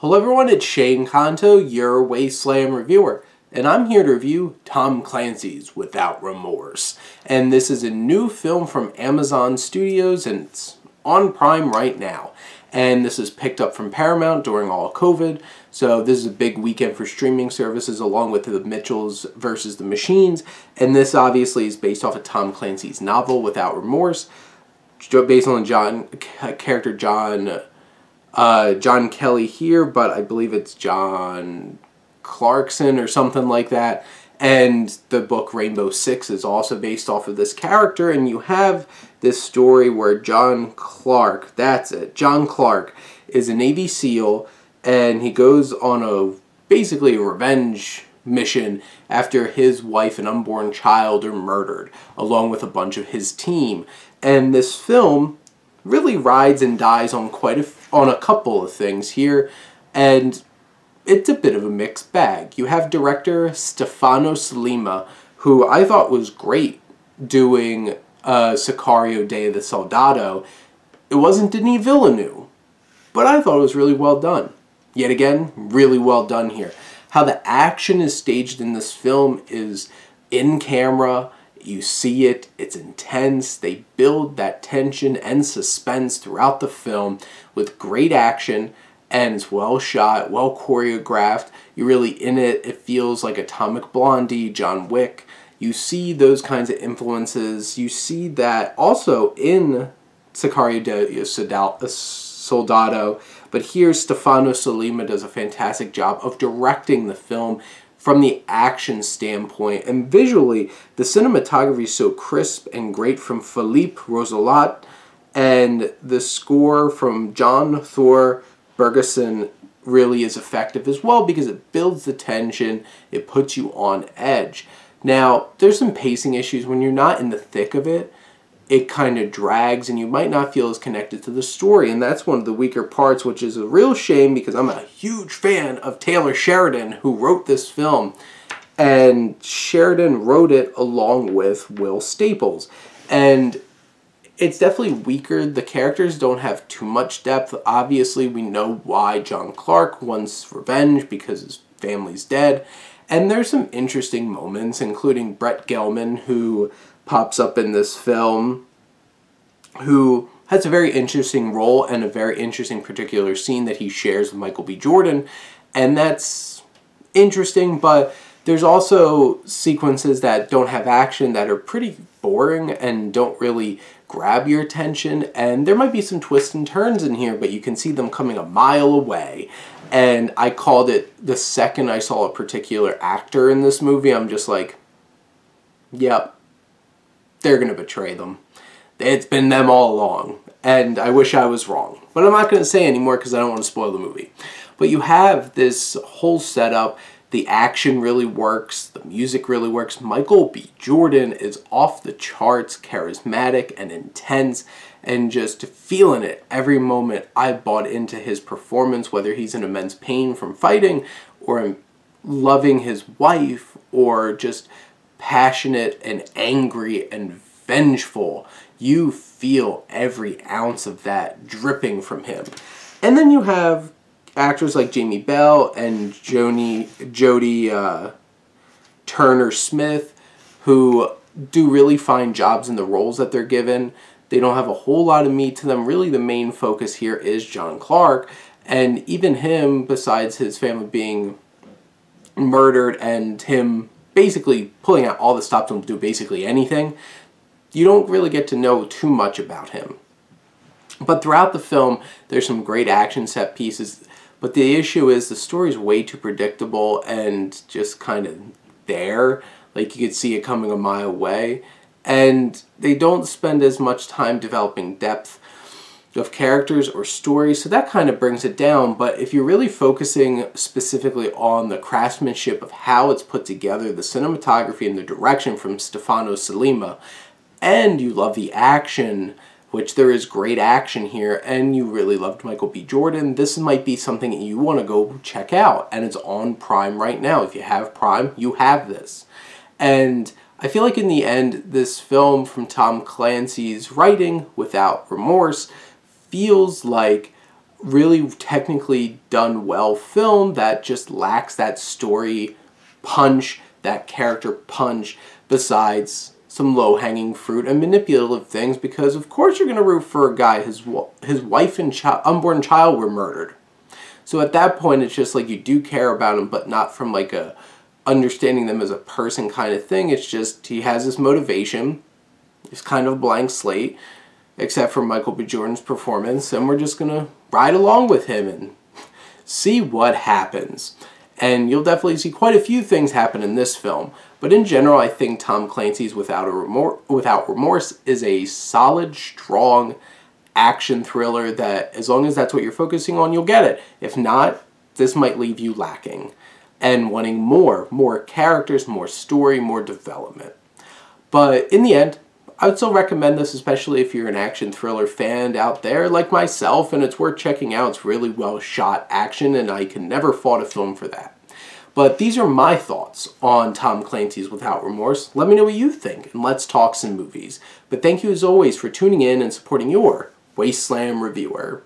Hello everyone, it's Shane Kanto, your Wasteland reviewer, and I'm here to review Tom Clancy's Without Remorse. And this is a new film from Amazon Studios, and it's on Prime right now. And this is picked up from Paramount during all COVID, so this is a big weekend for streaming services along with The Mitchells versus the Machines. And this obviously is based off of Tom Clancy's novel Without Remorse, based on John Kelly here, but I believe it's John Clarkson or something like that. And the book Rainbow Six is also based off of this character, and you have this story where John Clark, that's it, John Clark is a Navy SEAL, and he goes on basically a revenge mission after his wife and unborn child are murdered, along with a bunch of his team. And this film really rides and dies on on a couple of things here, and it's a bit of a mixed bag. You have director Stefano Sollima, who I thought was great doing Sicario Day of the Soldado. It wasn't Denis Villeneuve, but I thought it was really well done. Yet again, really well done here. How the action is staged in this film is in camera. You see it, it's intense, they build that tension and suspense throughout the film with great action, and it's well shot, well choreographed. You're really in it. It feels like Atomic Blondie, John Wick. You see those kinds of influences. You see that also in Sicario de Soldado, but here Stefano Sollima does a fantastic job of directing the film from the action standpoint, and visually, the cinematography is so crisp and great from Philippe Roselat, and the score from John Thor Bergerson really is effective as well because it builds the tension, it puts you on edge. Now, there's some pacing issues when you're not in the thick of it. It kind of drags and you might not feel as connected to the story, and that's one of the weaker parts, which is a real shame because I'm a huge fan of Taylor Sheridan, who wrote this film, and Sheridan wrote it along with Will Staples, and it's definitely weaker. The characters don't have too much depth. Obviously, we know why John Clark wants revenge because his family's dead, and there's some interesting moments, including Brett Gelman, who pops up in this film, who has a very interesting role and a very interesting particular scene that he shares with Michael B. Jordan, and that's interesting, but there's also sequences that don't have action that are pretty boring and don't really grab your attention, and there might be some twists and turns in here, but you can see them coming a mile away. And I called it the second I saw a particular actor in this movie, I'm just like, yep, they're going to betray them. It's been them all along, and I wish I was wrong. But I'm not going to say anymore because I don't want to spoil the movie. But you have this whole setup. The action really works. The music really works. Michael B. Jordan is off the charts, charismatic and intense, and just feeling it every moment. I bought into his performance, whether he's in immense pain from fighting, or loving his wife, or just passionate and angry and vengeful. You feel every ounce of that dripping from him. And then you have actors like Jamie Bell and Jodie Turner-Smith, who do really fine jobs in the roles that they're given. They don't have a whole lot of meat to them. Really, the main focus here is John Clark, and even him, besides his family being murdered and him basically pulling out all the stops to do basically anything, you don't really get to know too much about him. But throughout the film, there's some great action set pieces, but the issue is the story's way too predictable and just kind of there, like you could see it coming a mile away, and they don't spend as much time developing depth of characters or stories, so that kind of brings it down. But if you're really focusing specifically on the craftsmanship of how it's put together, the cinematography and the direction from Stefano Sollima, and you love the action, which there is great action here, and you really loved Michael B. Jordan, this might be something that you want to go check out, and it's on Prime right now. If you have Prime, you have this. And I feel like in the end, this film from Tom Clancy's writing, Without Remorse, feels like really technically done well film that just lacks that story punch, that character punch, besides some low-hanging fruit and manipulative things, because of course you're going to root for a guy his wife and unborn child were murdered. So at that point it's just like you do care about him, but not from like a understanding them as a person kind of thing. It's just he has this motivation. It's kind of a blank slate, except for Michael B. Jordan's performance, and we're just going to ride along with him and see what happens. And you'll definitely see quite a few things happen in this film. But in general, I think Tom Clancy's Without Remorse is a solid, strong action thriller that, as long as that's what you're focusing on, you'll get it. If not, this might leave you lacking and wanting more characters, more story, more development. But in the end, I would still recommend this, especially if you're an action thriller fan out there like myself, and it's worth checking out. It's really well shot action, and I can never fault a film for that. But these are my thoughts on Tom Clancy's Without Remorse. Let me know what you think, and let's talk some movies. But thank you as always for tuning in and supporting your Wasteland reviewer.